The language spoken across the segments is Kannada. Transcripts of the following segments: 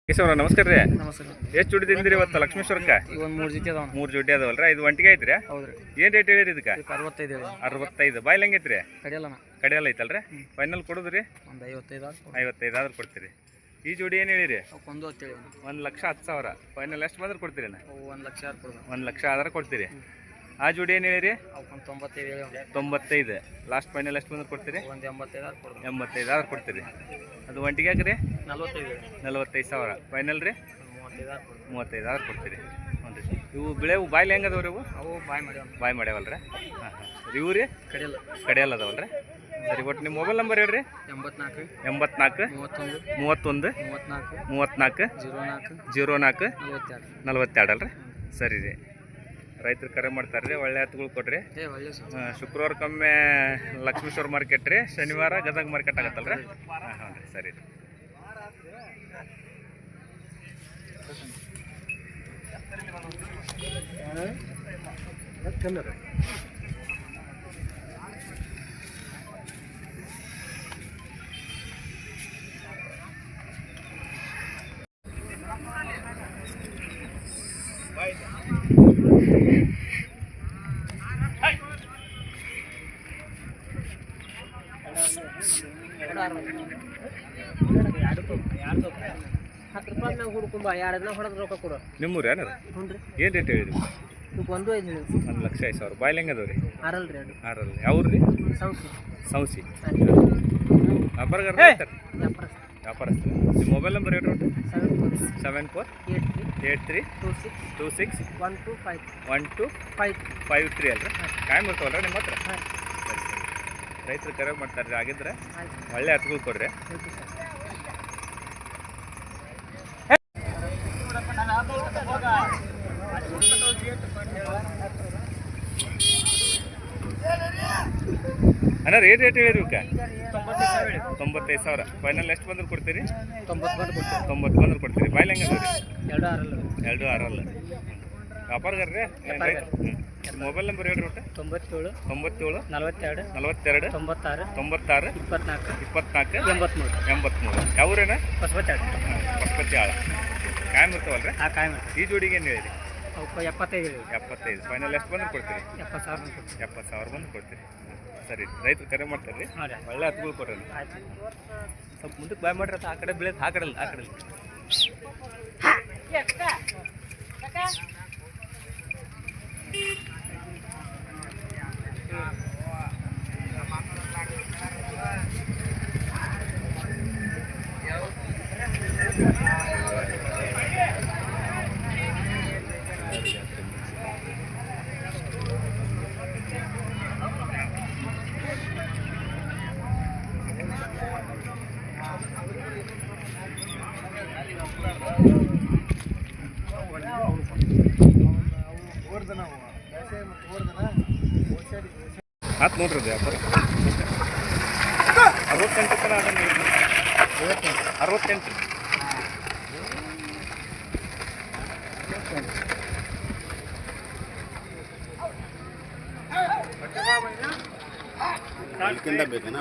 ಕೇಶವ್ರ ನಮಸ್ಕಾರ ರೀ. ನಮಸ್ಕಾರ. ಎಷ್ಟು ಜೋಡಿ ತಿಂದಿರಿ ಇವತ್ತು ಲಕ್ಷ್ಮೇಶ್ವರಕ್ಕೆ? ಈಗ ಒಂದು 3 ಜೊತೆ ಅದಾವ. 3 ಜೋಡಿ ಅದಾವಲ್ರಿ? ಇದು ಒಂಟಿಗೆ ಐತ್ರಿ? ಹೌದ್ರಿ. ಏನು ರೇಟ್ ಹೇಳಿರಿ ಇದಕ್ಕೆ? 65 ಹೇಳಿ. 65. ಬಾಯ್ಲ್ ಹೆಂಗೈತ್ರಿ? ಕಡಿಯಲ್ಲನ. ಕಡಿಯಲ್ಲ ಐತಲ್ರಿ? ಫೈನಲ್ ಕೊಡೋದ್ರಿ? ಒಂದು 55 55 ಆದ್ರೆ ಕೊಡ್ತೀರಿ. ಈ ಜೋಡಿ ಏನು ಹೇಳಿರಿ? ಒಂದು ಅಂತೇಳಿ 1,10,000. ಫೈನಲ್ ಎಷ್ಟು ಬಂದ್ರೆ ಕೊಡ್ತೀರಿ? 1 ಲಕ್ಷ ಕೊಡೋದು. 1 ಲಕ್ಷ ಆದ್ರೆ ಕೊಡ್ತೀರಿ. ಆ ಜೋಡಿ ಏನು ಹೇಳಿರಿ? 95 ಹೇಳಿ. 95. ಲಾಸ್ಟ್ ಫೈನಲ್ ಎಷ್ಟು ಬಂದ್ರೆ ಕೊಡ್ತೀರಿ? ಒಂದು 85 ಕೊಡೋದು. 85 ಆದ್ರೆ ಕೊಡ್ತೀರಿ. ಅದು ಒಂಟಿಗೆ ಹಾಕ್ರಿ? 45,000. ಫೈನಲ್ ರೀ? 35 ಆದ್ರೆ ಕೊಡ್ತೀರಿ. ಹ್ಞೂ ರೀ. ಇವು ಬೆಳೆವು ಬಾಯ್ಲಿ ಹೆಂಗೆ ಅದಾವ್ರಿ? ಅವು ಬಾಯ್ ಮಾಡ್ಯಾವಲ್ರಿ? ಹಾಂ ಹಾಂ. ಇವು ರೀ? ಕಡಿಯಲ್ಲ. ಕಡಿಯಲ್ಲ ಅದಾವಲ್ರಿ? ಸರಿ. ಒಟ್ಟು ನಿಮ್ಮ ಮೊಬೈಲ್ ನಂಬರ್ ಹೇಳ್ರಿ? 84 31 34 04 42 ಅಲ್ರಿ? ಸರಿ ರೀ. ರೈತರು ಕರೆ ಮಾಡ್ತಾರೆ ರೀ. ಒಳ್ಳೆ ಹತ್ತುಗಳು ಕೊಡ್ರಿ. ಶುಕ್ರವಾರಕ್ಕೊಮ್ಮೆ ಲಕ್ಷ್ಮೇಶ್ವರ ಮಾರ್ಕೆಟ್ ರೀ, ಶನಿವಾರ ಗದಗ ಮಾರ್ಕೆಟ್ ಆಗತ್ತಲ್ರಿ? ಹಾಂ ಹಾಂ ರೀ. ಸರಿ ರೀ. ನಿಮ್ಮೂರು ಏನಾರ? ಏನು ರೇಟ್ ಹೇಳಿರಿ? 1,05,000. ಬಾಯ್ಲ್ ಹೆಂಗೆ ಅದಾವ ರೀ? 6 ಯಾವ್ರಿ? ಸೌಸಿ. ವ್ಯಾಪಾರಸ್ಥ. ನಿಮ್ಮ ಮೊಬೈಲ್ ನಂಬರ್ ಹೇಳ್ರಿ? 74 83 26 1253 ಅಲ್ರಿ? ಕಾಯಂ ಇರ್ತಾವಲ್ರಿ ನಿಮ್ಮ ಹತ್ರ? ಸರಿ ಸರಿ. ರೈತರು ಕರೆ ಮಾಡ್ತಾರೆ ರೀ. ಆಗಿದ್ರೆ ಒಳ್ಳೆ ಹತ್ತುಗಳು ಕೊಡ್ರಿ. ಅಣ್ಣ ರೇಟ್ ಹೇಳಿರಿ ಇವಕ್ಕೆ? 95,000. ಫೈನಲ್ ಎಷ್ಟು ಬಂದ್ರೆ ಕೊಡ್ತೀರಿ? 90 ಬಂದ್ರೆ ಕೊಡ್ತೀರಿ. ಬಾಯ್ಲ್ ಹೆಂಗೆ ಅದಾವ ರೀ? 2 ಆರಲ್ಲ. ವ್ಯಾಪಾರಗಾರ ರೀ? ಮೊಬೈಲ್ ನಂಬರ್ ಹೇಳ್ರಿ ಒಟ್ಟು? 97 42 96 24 83. ಯಾವ್ರೇನ? ಪಶುಪತಿ ಆಳ. ಕಾಯಂ ಇರ್ತಾವಲ್ರಿ? ಈ ಜೋಡಿಗೆ ಏನು ಹೇಳಿರಿ? 75. ಫೈನಲ್ ಎಷ್ಟು ಬಂದ್ರೆ ಕೊಡ್ತೀರಿ? 70,000 ಬಂದು ಕೊಡ್ತೀರಿ. ಸರಿ. ರೈತರು ಕರೆ ಮಾಡ್ತಾರೆ ರೀ. ಒಳ್ಳೆ ಹತ್ತುಗಳು ಕೊಡ್ರಿ. ಸ್ವಲ್ಪ ಮುಂದಕ್ಕೆ ಬಾಯ್ ಮಾಡ್ರಿ. ಆ ಕಡೆ ಬೆಳೆದು ಆ ಕಡೆ ಆತು ನೋಡ್ರಿ. ವ್ಯಾಪಾರ 68 ತನ ಅದನ್ನು 68. ಬೇಕೇನಾ?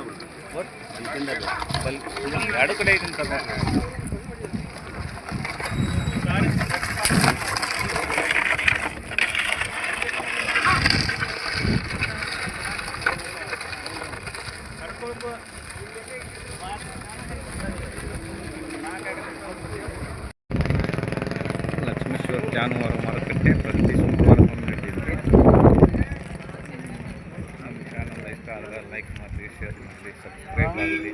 ಎರಡು ಕಡೆ ಐತಿ ಅಂತ ಲಕ್ಷ್ಮೇಶ್ವರ ಜಾನುವಾರು ಮಾರುಕಟ್ಟೆ ಪ್ರತಿ ಶುಕ್ರವಾರಕ್ಕೊಮ್ಮೆ ನಡೆಯುತ್ತೆ. ನಮ್ಮ ಚಾನಲ್ ಇಷ್ಟ ಆದರೆ ಲೈಕ್ ಮಾಡಿ, ಶೇರ್ ಮಾಡಿ, ಸಬ್ಸ್ಕ್ರೈಬ್ ಮಾಡಿ.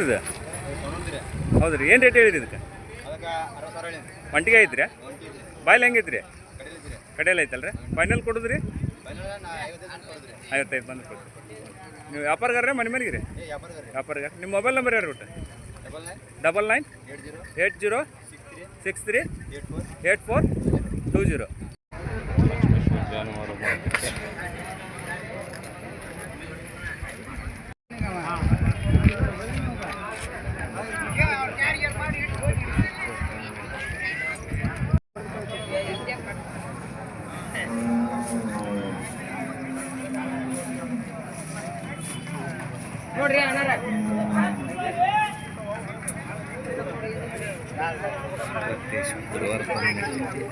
ಇದು ಹೌದ್ರಿ? ಏನು ರೇಟ್ ಹೇಳಿರಿ ಇದಕ್ಕೆ? ಒಂಟಿಗೆ ಐತ್ರಿ? ಬಾಯ್ಲ್ ಹೆಂಗೈತ್ರಿ? ಕಡೆಯಲ್ಲಿ ಐತಲ್ರಿ? ಫೈನಲ್ ಕೊಡೋದ್ರಿ? 55 ಬಂದು ಕೊಡ್ತೀರಿ. ನೀವು ವ್ಯಾಪಾರಗಾರ ಮನೆ ಮೇಲಿಗೆ ರೀ? ವ್ಯಾಪಾರಗಾರ. ನಿಮ್ಮ ಮೊಬೈಲ್ ನಂಬರ್ ಹೇಳ್ರಿ ಒಟ್ಟು? 99 80 63 84 20. ಜಾನುವಾರು ನೋಡ್ರಿ ಅಣ್ಣಾರ. ಇವತ್ತೇ ಶುಕ್ರವಾರ ಕೊನೆ ನಡೀತೈತಿ.